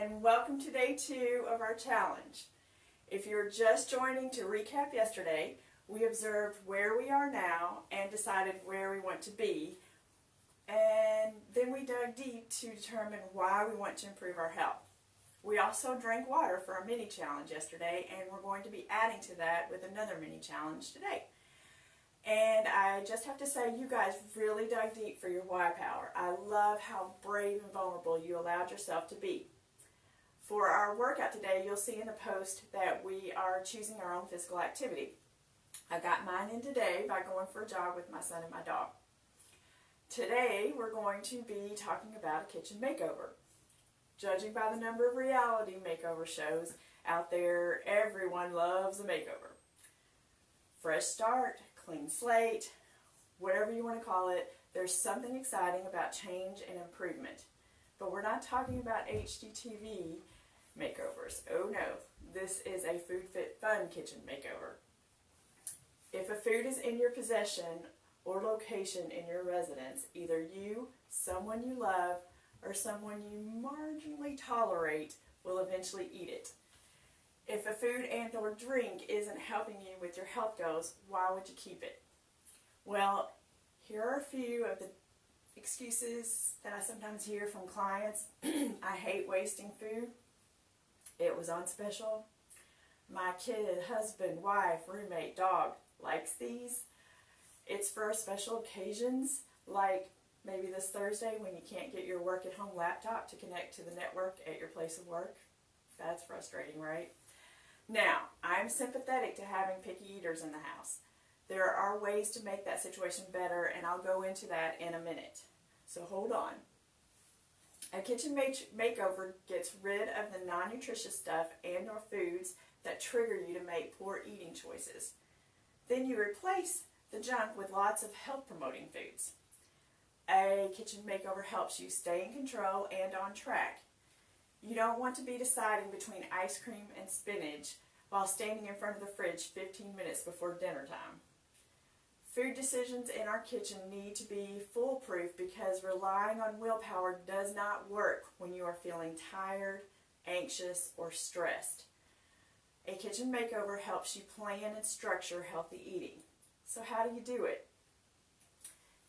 and welcome to day 2 of our challenge. If you're just joining to recap yesterday, we observed where we are now and decided where we want to be, and then we dug deep to determine why we want to improve our health. We also drank water for our mini challenge yesterday, and we're going to be adding to that with another mini challenge today. And I just have to say, you guys really dug deep for your why power. I love how brave and vulnerable you allowed yourself to be. For our workout today, you'll see in the post that we are choosing our own physical activity. I got mine in today by going for a jog with my son and my dog. Today, we're going to be talking about a kitchen makeover. Judging by the number of reality makeover shows out there, everyone loves a makeover. Fresh start, clean slate, whatever you want to call it, there's something exciting about change and improvement. But we're not talking about HGTV makeovers. Oh no, this is a Food Fit Fun kitchen makeover. If a food is in your possession or location in your residence, either you, someone you love, or someone you marginally tolerate will eventually eat it. If a food and or drink isn't helping you with your health goals, why would you keep it? Well, here are a few of the excuses that I sometimes hear from clients. I hate wasting food. It was on special. My kid, husband, wife, roommate, dog likes these. It's for special occasions, like maybe this Thursday when you can't get your work at home laptop to connect to the network at your place of work. That's frustrating, right? Now, I'm sympathetic to having picky eaters in the house. There are ways to make that situation better, and I'll go into that in a minute. So hold on. A kitchen makeover gets rid of the non-nutritious stuff and or foods that trigger you to make poor eating choices. Then you replace the junk with lots of health-promoting foods. A kitchen makeover helps you stay in control and on track. You don't want to be deciding between ice cream and spinach while standing in front of the fridge 15 minutes before dinner time. Food decisions in our kitchen need to be foolproof because relying on willpower does not work when you are feeling tired, anxious, or stressed. A kitchen makeover helps you plan and structure healthy eating. So how do you do it?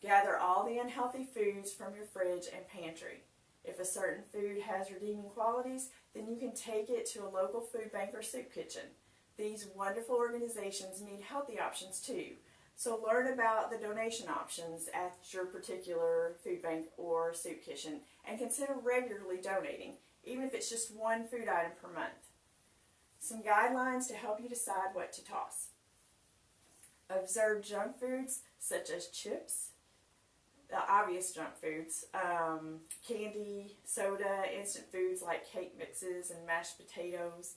Gather all the unhealthy foods from your fridge and pantry. If a certain food has redeeming qualities, then you can take it to a local food bank or soup kitchen. These wonderful organizations need healthy options too. So learn about the donation options at your particular food bank or soup kitchen and consider regularly donating, even if it's just one food item per month. Some guidelines to help you decide what to toss. Observe junk foods such as chips, the obvious junk foods, candy, soda, instant foods like cake mixes and mashed potatoes,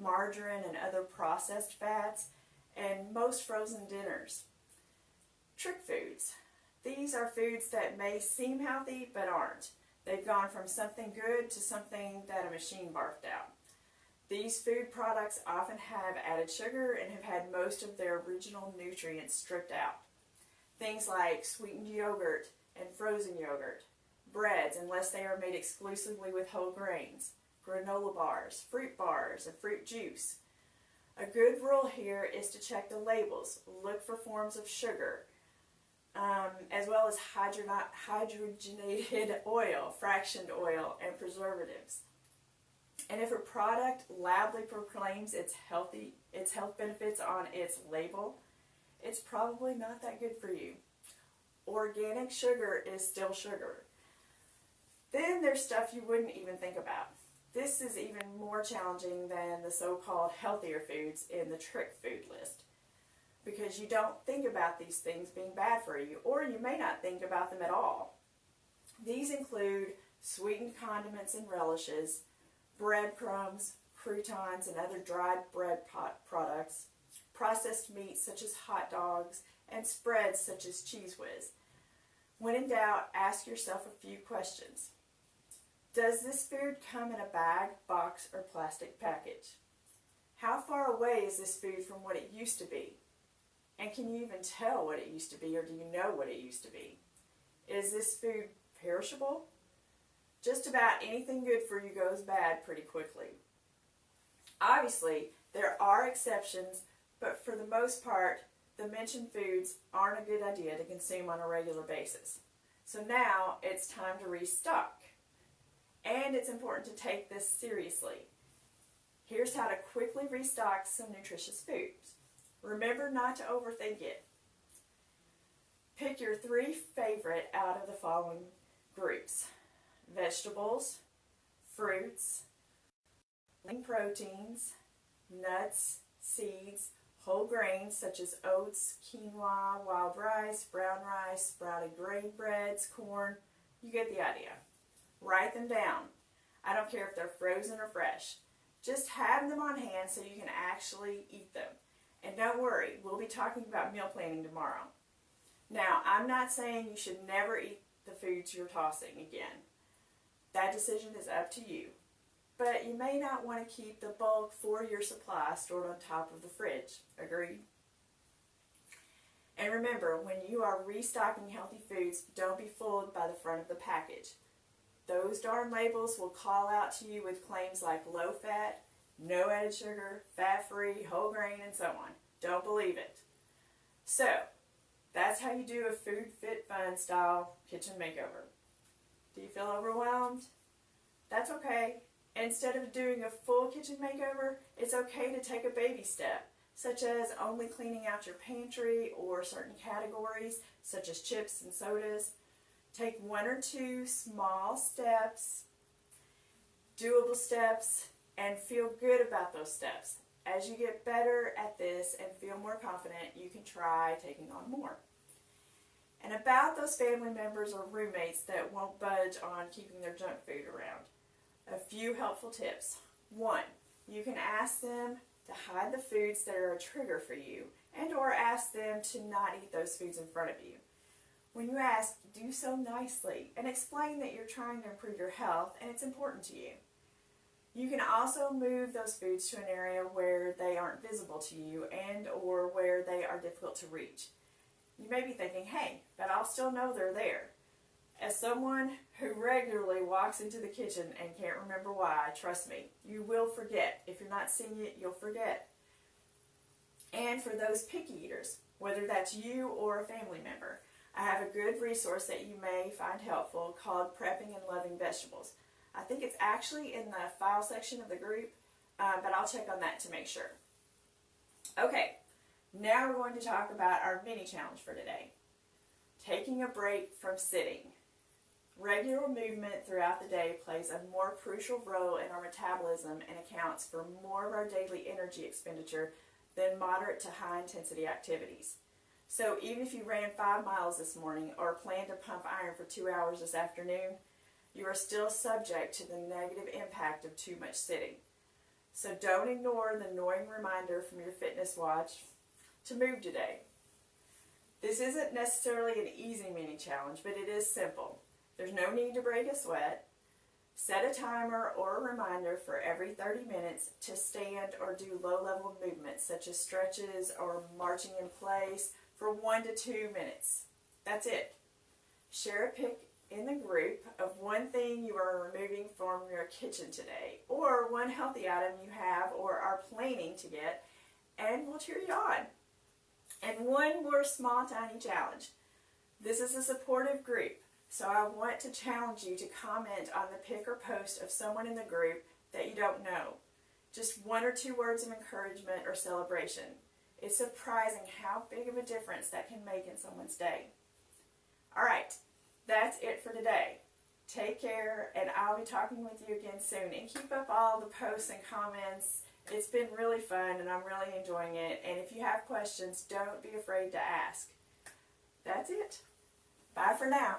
margarine and other processed fats, and most frozen dinners. Trick foods. These are foods that may seem healthy but aren't. They've gone from something good to something that a machine barfed out. These food products often have added sugar and have had most of their original nutrients stripped out. Things like sweetened yogurt and frozen yogurt, breads unless they are made exclusively with whole grains, granola bars, and fruit juice. A good rule here is to check the labels. Look for forms of sugar, as well as hydrogenated oil, fractioned oil, and preservatives. And if a product loudly proclaims its health benefits on its label, it's probably not that good for you. Organic sugar is still sugar. Then there's stuff you wouldn't even think about. This is even more challenging than the so-called healthier foods in the trick food list, because you don't think about these things being bad for you, or you may not think about them at all. These include sweetened condiments and relishes, breadcrumbs, croutons, and other dried bread products, processed meats such as hot dogs, and spreads such as Cheese Whiz. When in doubt, ask yourself a few questions. Does this food come in a bag, box, or plastic package? How far away is this food from what it used to be? And can you even tell what it used to be, or do you know what it used to be? Is this food perishable? Just about anything good for you goes bad pretty quickly. Obviously, there are exceptions, but for the most part, the mentioned foods aren't a good idea to consume on a regular basis. So now it's time to restock. And it's important to take this seriously. Here's how to quickly restock some nutritious foods. Remember not to overthink it. Pick your 3 favorite out of the following groups: vegetables, fruits, lean proteins, nuts, seeds, whole grains such as oats, quinoa, wild rice, brown rice, sprouted grain breads, corn. You get the idea. Write them down. I don't care if they're frozen or fresh. Just have them on hand so you can actually eat them. And don't worry, we'll be talking about meal planning tomorrow. Now, I'm not saying you should never eat the foods you're tossing again. That decision is up to you. But you may not want to keep the bulk 4-year supply stored on top of the fridge. Agreed? And remember, when you are restocking healthy foods, don't be fooled by the front of the package. Those darn labels will call out to you with claims like low fat, no added sugar, fat-free, whole grain, and so on. Don't believe it. So, that's how you do a food fit fun style kitchen makeover. Do you feel overwhelmed? That's okay. Instead of doing a full kitchen makeover, it's okay to take a baby step, such as only cleaning out your pantry or certain categories, such as chips and sodas. Take 1 or 2 small steps, doable steps, and feel good about those steps. As you get better at this and feel more confident, you can try taking on more. And about those family members or roommates that won't budge on keeping their junk food around, a few helpful tips. 1, you can ask them to hide the foods that are a trigger for you, and or ask them to not eat those foods in front of you. When you ask, do so nicely and explain that you're trying to improve your health and it's important to you. You can also move those foods to an area where they aren't visible to you and or where they are difficult to reach. You may be thinking, hey, but I'll still know they're there. As someone who regularly walks into the kitchen and can't remember why, trust me, you will forget. If you're not seeing it, you'll forget. And for those picky eaters, whether that's you or a family member, I have a good resource that you may find helpful called Prepping and Loving Vegetables. I think it's actually in the file section of the group, but I'll check on that to make sure. Okay, now we're going to talk about our mini challenge for today. Taking a break from sitting. Regular movement throughout the day plays a more crucial role in our metabolism and accounts for more of our daily energy expenditure than moderate to high intensity activities. So even if you ran 5 miles this morning or plan to pump iron for 2 hours this afternoon, you are still subject to the negative impact of too much sitting. So don't ignore the annoying reminder from your fitness watch to move today. This isn't necessarily an easy mini challenge, but it is simple. There's no need to break a sweat. Set a timer or a reminder for every 30 minutes to stand or do low-level movements such as stretches or marching in place for 1 to 2 minutes. That's it. Share a pic in the group of one thing you are removing from your kitchen today, or one healthy item you have or are planning to get, and we'll cheer you on. And one more small tiny challenge. This is a supportive group, so I want to challenge you to comment on the pic or post of someone in the group that you don't know. Just 1 or 2 words of encouragement or celebration. It's surprising how big of a difference that can make in someone's day. All right, that's it for today. Take care, and I'll be talking with you again soon. And keep up all the posts and comments. It's been really fun, and I'm really enjoying it. And if you have questions, don't be afraid to ask. That's it. Bye for now.